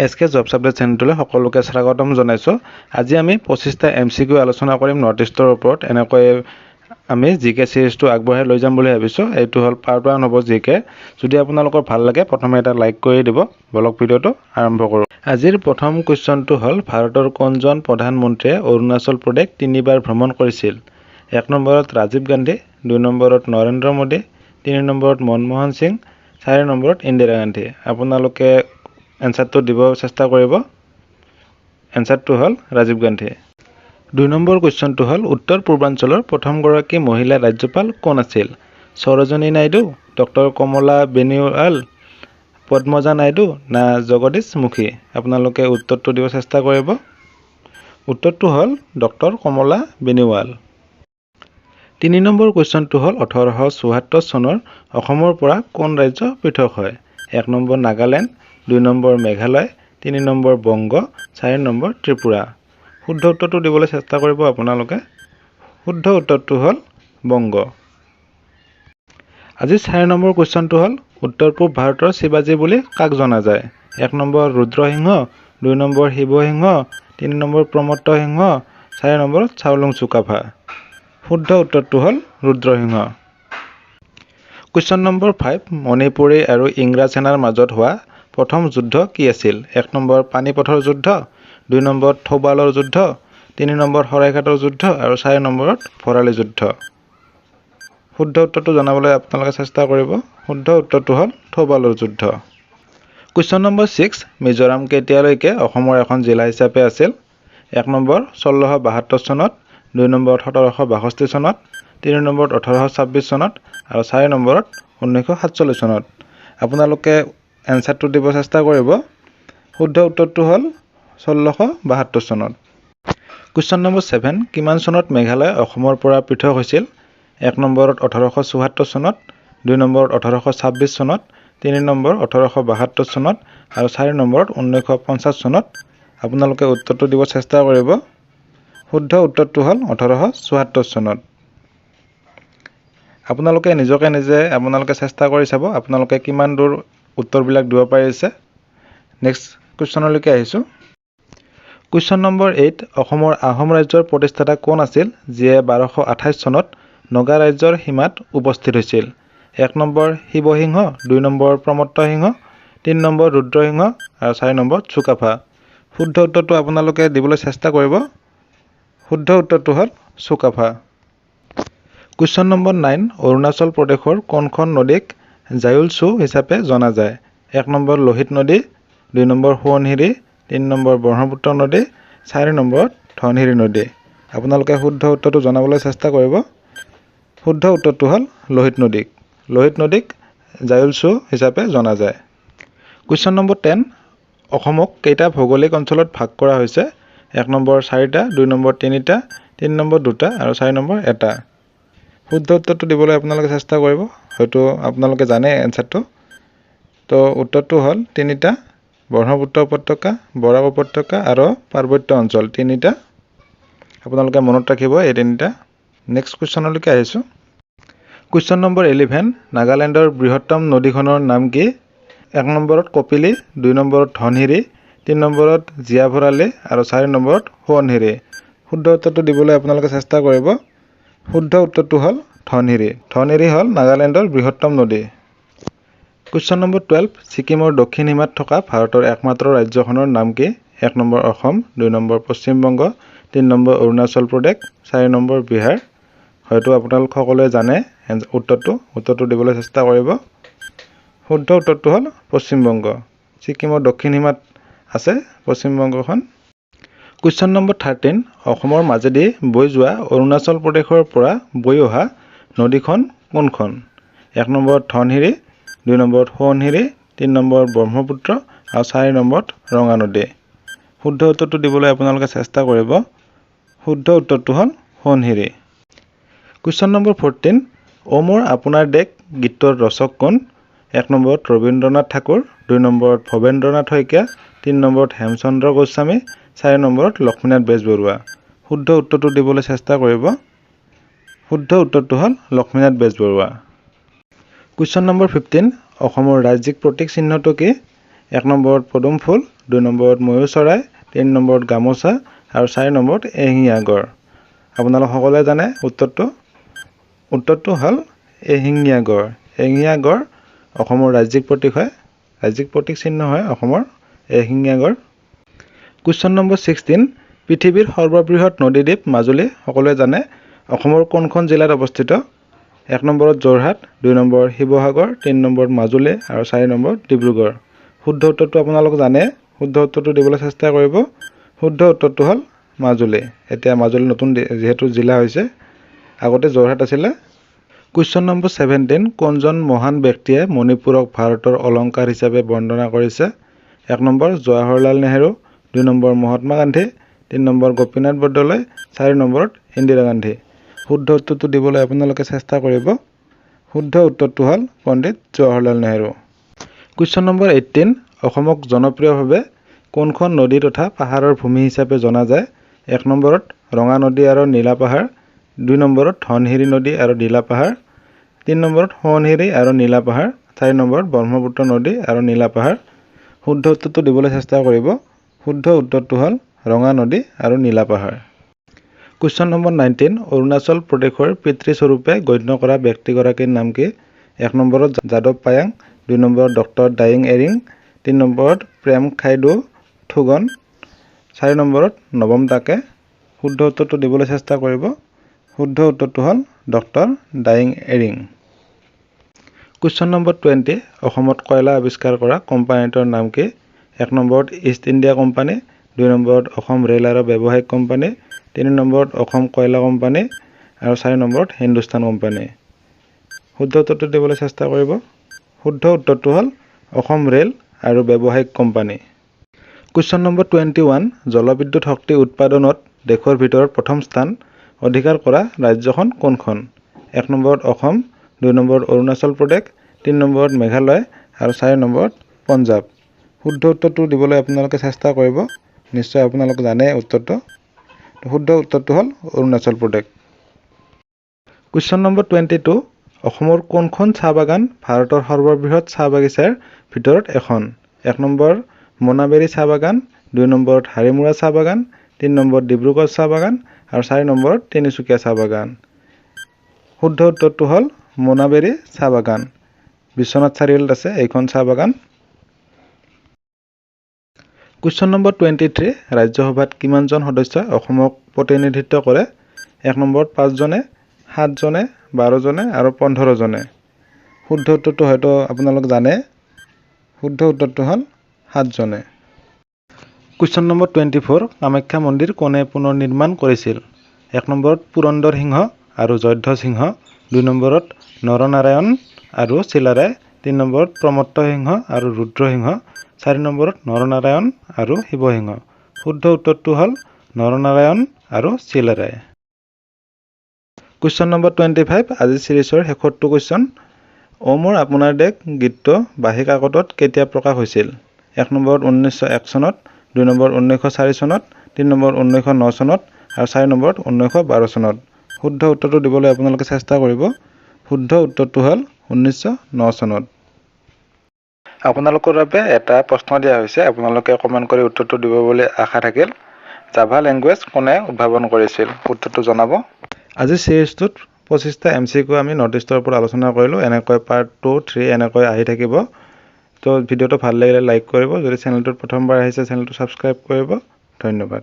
SK job update চেনেলটোলৈ সকলোকে স্বাগতম জনাইছো। আজি আমি 25টা MCQ আলোচনা কৰিম নৰ্থ ইষ্টৰ ওপৰত। এনেকৈ আমি জিকে সিৰিজটো আগবঢ়াই লৈ যাম বুলি ভাবিছো। এইটো হ'ল পাৰ্ট 1 হ'ব জিকে। যদি আপোনালোকৰ ভাল লাগে প্ৰথমে এটা লাইক কৰি দিব। বলক ভিডিঅ'টো আৰম্ভ কৰোঁ। আজিৰ প্ৰথম কোৱেশ্চনটো হ'ল ভাৰতৰ কোনজন প্ৰধানমন্ত্ৰীয়ে অৰুণাচল প্ৰদেশ 3বাৰ ভ্ৰমণ কৰিছিল? 1 নম্বৰত ৰাজীৱ গান্ধী, 2 নম্বৰত নৰেন্দ্ৰ মোদী, 3 নম্বৰত মনমোহন সিং, 4 নম্বৰত ইন্দিৰা গান্ধী। আপোনালোকে এনসাৰটো দিব চেষ্টা কৰিব। এনসাৰটো হ'ল ৰাজীৱ গান্ধী। 2 নম্বৰ কোৱেশ্চনটো হ'ল উত্তৰ পূৰ্বাঞ্চলৰ প্ৰথমগৰাকী মহিলা ৰাজ্যপাল কোন আছিল? সৰোজিনী নাইডু, ডক্টৰ কমলা বেনিৱাল, পদ্মজা নাইডু না জগদীশ মুখী? আপোনালোকে উত্তৰটো দিব চেষ্টা কৰিব। উত্তৰটো হ'ল ডক্টৰ কমলা বেনিৱাল। 3 নম্বৰ কুৱেশ্যনটো হ'ল 1874 চনৰ অসমৰ পৰা কোন ৰাজ্য পৃথক হয়? 1 number Nagaland, 2 number Meghalaya, 3 number Banga, 4 number Tripura. শুদ্ধ উত্তৰটো দিবলৈ চেষ্টা কৰিব আপোনালোকে। শুদ্ধ উত্তৰটো হ'ল বংগ। আজি 4 নম্বৰ কুৱেশ্যনটো হ'ল উত্তৰ পূব ভাৰতৰ শিৱাজী বুলি কাক জনা যায়? 1 number Rudra Singha, 2 number Shiva Singha, 3 number Pramatta Singha, 4 নম্বৰত চাওলুং চুকাফা। শুদ্ধ উত্তৰটো হ'ল ৰুদ্ৰসিংহ। কুৱেশ্যন নম্বৰ 5 মণিপুৰী আৰু ইংৰাজ সেনাৰ মাজত হোৱা প্ৰথম যুদ্ধ কি আছিল? 1 নম্বৰ পানীপথৰ যুদ্ধ, 2 নম্বৰত থৌবালৰ যুদ্ধ, 3 নম্বৰত শৰাইঘাটৰ যুদ্ধ আৰু 4 নম্বৰত ভৰালী যুদ্ধ। শুদ্ধ উত্তৰটো জনাবলৈ আপোনালোকে চেষ্টা কৰিব। শুদ্ধ উত্তৰটো হ'ল থৌবালৰ যুদ্ধ। কুৱেশ্যন নম্বৰ 6 মিজোৰাম কেতিয়ালৈকে অসমৰ এখন জিলা হিচাপে আছিল? 1 নম্বৰ 1672 চনত, 2 নম্বৰত 1762 চনত, 3 নম্বৰত 1826 চনত আৰু 4 নম্বৰত 1947 চনত। আপোনালোকে এনসাৰটো দিব চেষ্টা কৰিব। শুদ্ধ উত্তৰটো হ'ল 1672 চনত। কুৱেশ্যন নম্বৰ 7 কিমান চনত মেঘালয় অসমৰ পৰা পৃথক হৈছিল? 1 নম্বৰত 1874 চনত, 2 নম্বৰত 1826 চনত, 3 নম্বৰ 1872 চনত আৰু 4 নম্বৰত 1950 চনত। আপোনালোকে উত্তৰটো দিব চেষ্টা কৰিব। শুদ্ধ উত্তৰটো হ'ল 1874 চনত। আপোনালোকে নিজকে নিজে চেষ্টা কৰি চাব আপোনালোকে কিমান দূৰ উত্তৰবিলাক দিব পাৰিছে। নেক্সট কুৱেশ্যনলৈকে আহিছোঁ। কুৱেশ্যন নম্বৰ 8 অসমৰ আহোম ৰাজ্যৰ প্ৰতিষ্ঠাতা কোন আছিল যিয়ে 1228 চনত নগা ৰাজ্যৰ সীমাত উপস্থিত হৈছিল? 1 নম্বৰ শিৱসিংহ, 2 নম্বৰ প্ৰমত্ত সিংহ, 3 নম্বৰ ৰুদ্ৰসিংহ আৰু 4 নম্বৰ চুকাফা। শুদ্ধ উত্তৰটো আপোনালোকে দিবলৈ চেষ্টা কৰিব। শুদ্ধ উত্তৰটো হ'ল চুকাফা। কুৱেশ্যন নম্বৰ 9 অৰুণাচল প্ৰদেশৰ কোনখন নদীক জায়ুলছো হিচাপে জনা যায়? 1 নম্বৰ লোহিত নদী, 2 নম্বৰ সোৱণশিৰি, 3 নম্বৰ ব্ৰহ্মপুত্ৰ নদী, 4 নম্বৰত ধনশিৰি নদী। আপোনালোকে শুদ্ধ উত্তৰটো জনাবলৈ চেষ্টা কৰিব। শুদ্ধ উত্তৰটো হ'ল লোহিত নদীক। লোহিত নদীক জায়ুলছো হিচাপে জনা যায়। কুৱেশ্যন নম্বৰ 10 অসমক কেইটা ভৌগোলিক অঞ্চলত ভাগ কৰা হৈছে? 1 নম্বৰ 4টা, 2 নম্বৰ 3টা, 3 নম্বৰ 2টা আৰু 4 নম্বৰ 1টা। শুদ্ধ উত্তৰটো দিবলৈ আপোনালোকে চেষ্টা কৰিব। হয়তো আপোনালোকে জানে এনসাৰটো। তো উত্তৰটো হ'ল 3টা, ব্ৰহ্মপুত্ৰ উপত্যকা, বৰাক উপত্যকা আৰু পাৰ্বত্য অঞ্চল 3টা। আপোনালোকে মনত ৰাখিব এই 3টা। নেক্সট কুৱেশ্যনলৈকে আহিছোঁ। কুৱেশ্যন নম্বৰ 11 নাগালেণ্ডৰ বৃহত্তম নদীখনৰ নাম কি? 1 নম্বৰত কপিলি, 2 নম্বৰত ধনশিৰি, 3 নম্বৰত জীয়া ভৰালী আৰু 4 নম্বৰত সোৱণশিৰি। শুদ্ধ উত্তৰটো দিবলৈ আপোনালোকে চেষ্টা কৰিব। শুদ্ধ উত্তৰটো হ'ল ধনশিৰি। ধনশিৰি হ'ল নাগালেণ্ডৰ বৃহত্তম নদী। কুৱেশ্যন নম্বৰ 12 ছিকিমৰ দক্ষিণ সীমাত থকা ভাৰতৰ একমাত্ৰ ৰাজ্যখনৰ নাম কি? 1 number Assam, 2 number Paschimbanga, 3 number Arunachal Pradesh, 4 number Bihar. হয়তো আপোনালোক সকলোৱে জানে উত্তৰটো দিবলৈ চেষ্টা কৰিব। শুদ্ধ উত্তৰটো হ'ল পশ্চিমবংগ। ছিকিমৰ দক্ষিণ সীমাত আছে পশ্চিমবংগখন। কুৱেশ্যন নম্বৰ 13 অসমৰ মাজেদি বৈ যোৱা অৰুণাচল প্ৰদেশৰ পৰা বৈ অহা নদীখন কোনখন? 1 নম্বৰত ধনশিৰি, 2 নম্বৰত সোৱণশিৰি, 3 নম্বৰত ব্ৰহ্মপুত্ৰ আৰু 4 নম্বৰত ৰঙা নদী। শুদ্ধ উত্তৰটো দিবলৈ আপোনালোকে চেষ্টা কৰিব। শুদ্ধ উত্তৰটো হ'ল সোৱণশিৰি। কুৱেশ্যন নম্বৰ 14 অ' মোৰ আপোনাৰ দেশ গীতটোৰ ৰচক কোন? 1 নম্বৰত ৰবীন্দ্ৰনাথ ঠাকুৰ, 2 নম্বৰত ভৱেন্দ্ৰনাথ শইকীয়া, 3 নম্বৰত হেমচন্দ্ৰ গোস্বামী, 4 নম্বৰত লক্ষ্মীনাথ বেজবৰুৱা। শুদ্ধ উত্তৰটো দিবলৈ চেষ্টা কৰিব। শুদ্ধ উত্তৰটো হ'ল লক্ষ্মীনাথ বেজবৰুৱা। কুৱেশ্যন নম্বৰ 15 অসমৰ ৰাজ্যিক প্ৰতীক চিহ্নটো কি? 1 নম্বৰত পদুম ফুল, 2 নম্বৰত ময়ূৰ চৰাই, 3 নম্বৰত গামোচা আৰু 4 নম্বৰত এশিঙীয়া গড়। আপোনালোক সকলোৱে জানে উত্তৰটো হ'ল এশিঙীয়া গড়। এশিঙীয়া গড় অসমৰ ৰাজ্যিক প্ৰতীক হয়, ৰাজ্যিক প্ৰতীক চিহ্ন হয় অসমৰ এশিঙীয়া গড়। কুৱেশ্যন নম্বৰ 16, পৃথিৱীৰ সৰ্ববৃহৎ নদীদ্বীপ মাজুলী সকলোৱে জানে অসমৰ কোনখন জিলাত অৱস্থিত? 1 নম্বৰত যোৰহাট, 2 নম্বৰ শিৱসাগৰ, 3 নম্বৰত মাজুলী আৰু 4 নম্বৰত ডিব্ৰুগড়। শুদ্ধ উত্তৰটো আপোনালোক জানে, শুদ্ধ উত্তৰটো দিবলৈ চেষ্টা কৰিব। শুদ্ধ উত্তৰটো হ'ল মাজুলী। এতিয়া মাজুলী নতুন যিহেতু জিলা হৈছে, আগতে যোৰহাট আছিলে। কুৱেশ্যন নম্বৰ 17, কোনজন মহান ব্যক্তিয়ে মণিপুৰক ভাৰতৰ অলংকাৰ হিচাপে বৰ্ণনা কৰিছে? 1 number Jawaharlal Nehru, 2 number Mahatma Gandhi, 3 number Gopinath Bordoloi, 4 নম্বৰত ইন্দিৰা গান্ধী। শুদ্ধ উত্তৰটো দিবলৈ আপোনালোকে চেষ্টা কৰিব। শুদ্ধ উত্তৰটো হ'ল পণ্ডিত জৱাহৰলাল নেহেৰু। কুৱেশ্যন নম্বৰ 18, অসমক জনপ্ৰিয়ভাৱে কোনখন নদী তথা পাহাৰৰ ভূমি হিচাপে জনা যায়? 1 নম্বৰত ৰঙা নদী আৰু নীলা পাহাৰ, 2 নম্বৰত ধনশিৰি নদী আৰু নীলা পাহাৰ, 3 নম্বৰত সোৱণশিৰি আৰু নীলা পাহাৰ, 4 নম্বৰত ব্ৰহ্মপুত্ৰ নদী আৰু নীলা পাহাৰ। শুদ্ধ উত্তৰটো দিবলৈ চেষ্টা কৰিব। শুদ্ধ উত্তৰটো হ'ল ৰঙা নদী আৰু নীলা পাহাৰ। কুৱেশ্যন নম্বৰ 19, অৰুণাচল প্ৰদেশৰ পিতৃস্বৰূপে গণ্য কৰা ব্যক্তিগৰাকীৰ নাম কি? 1 নম্বৰত যাদৱ পায়াং, 2 নম্বৰত ডক্টৰ ডায়িং এৰিং, 3 নম্বৰত প্ৰেম খাইডু থুগন, 4 নম্বৰত নৱম তাকে। শুদ্ধ উত্তৰটো দিবলৈ চেষ্টা কৰিব। শুদ্ধ উত্তৰটো হ'ল doctor dying Ering. Question number 20, অসমত কয়লা আৱিষ্কাৰ কৰা কোম্পানীটোৰ নাম কি? 1 নম্বৰত ইষ্ট ইণ্ডিয়া কোম্পানী, 2 নম্বৰত অসম ৰেল আৰু ব্যৱসায়িক কোম্পানী, 3 নম্বৰত অসম কয়লা কোম্পানী আৰু 4 নম্বৰত হিন্দুস্তান কোম্পানী। শুদ্ধ উত্তৰটো দিবলৈ চেষ্টা কৰিব। শুদ্ধ উত্তৰটো হ'ল অসম ৰেল আৰু ব্যৱসায়িক কোম্পানী। কুৱেশ্যন নম্বৰ 21, জলবিদ্যুৎ শক্তি উৎপাদনত দেশৰ ভিতৰত প্ৰথম স্থান অধিকাৰ কৰা ৰাজ্যখন কোনখন? 1 নম্বৰত অসম, 2 নম্বৰত অৰুণাচল প্ৰদেশ, 3 নম্বৰত মেঘালয় আৰু 4 নম্বৰত পঞ্জাৱ। শুদ্ধ উত্তৰটো দিবলৈ আপোনালোকে চেষ্টা কৰিব। নিশ্চয় আপোনালোকে জানে উত্তৰটো। শুদ্ধ উত্তৰটো হ'ল অৰুণাচল প্ৰদেশ। কুৱেশ্যন নম্বৰ 22, অসমৰ কোনখন চাহ বাগান ভাৰতৰ সৰ্ববৃহৎ চাহ বাগিচাৰ ভিতৰত এখন? 1 নম্বৰ মোনাবেৰী চাহ বাগান, 2 নম্বৰত হাৰিমুৰা চাহ বাগান, 3 নম্বৰত ডিব্ৰুগড় চাহ বাগান আৰু 4 নম্বৰত তিনিচুকীয়া চাহ বাগান। শুদ্ধ উত্তৰটো হ'ল মোনাবেৰী চাহ বাগান। বিশ্বনাথ চাৰিআলিত আছে এইখন চাহ বাগান। কুৱেশ্যন নম্বৰ 23, ৰাজ্যসভাত কিমানজন সদস্যই অসমক প্ৰতিনিধিত্ব কৰে? 1 নম্বৰত 5 জনে, 7 জনে, 12 জনে আৰু 15 জনে। শুদ্ধ উত্তৰটো হয়তো আপোনালোক জানে। শুদ্ধ উত্তৰটো হ'ল 7 জনে। কুৱেশ্যন নম্বৰ 24, কামাখ্যা মন্দিৰ কোনে পুনৰ নিৰ্মাণ কৰিছিল? 1 নম্বৰত পুৰন্দৰ সিংহ আৰু জয়ধ্বজ সিংহ, 2 নম্বৰত নৰনাৰায়ণ আৰু চিলাৰায়, 3 নম্বৰত প্ৰমত্ত সিংহ আৰু ৰুদ্ৰ সিংহ, 4 নম্বৰত নৰনাৰায়ণ আৰু শিৱসিংহ। শুদ্ধ উত্তৰটো হ'ল নৰনাৰায়ণ আৰু চিলাৰায়। কুৱেশ্যন নম্বৰ 25, আজি চিৰিজৰ শেষৰটো কুৱেশ্যন। অ মোৰ আপোনাৰ দেশ গীতটো বাঁহী কাকতত কেতিয়া প্ৰকাশ হৈছিল? 1 নম্বৰত 1901 চনত, 2 নম্বৰত 1904 চনত, 3 নম্বৰত 1909 চনত আৰু 4 নম্বৰত 1912 চনত। শুদ্ধ উত্তৰটো দিবলৈ আপোনালোকে চেষ্টা কৰিব। শুদ্ধ উত্তৰটো হ'ল 1909 চনত। আপোনালোকৰ বাবে এটা প্ৰশ্ন দিয়া হৈছে, আপোনালোকে কমেণ্ট কৰি উত্তৰটো দিব বুলি আশা থাকিল। জাভা লেংগুৱেজ কোনে উদ্ভাৱন কৰিছিল? উত্তৰটো জনাব। আজি চিৰিজটোত 25টা MCQ আমি নৰ্থ ইষ্টৰ ওপৰত আলোচনা কৰিলোঁ। এনেকৈ পাৰ্ট 2, 3 এনেকৈ আহি থাকিব। তো ভিডিঅ'টো ভাল লাগিলে লাইক কৰিব। যদি চেনেলটোত প্ৰথমবাৰ আহিছে চেনেলটো ছাবস্ক্ৰাইব কৰিব। ধন্যবাদ।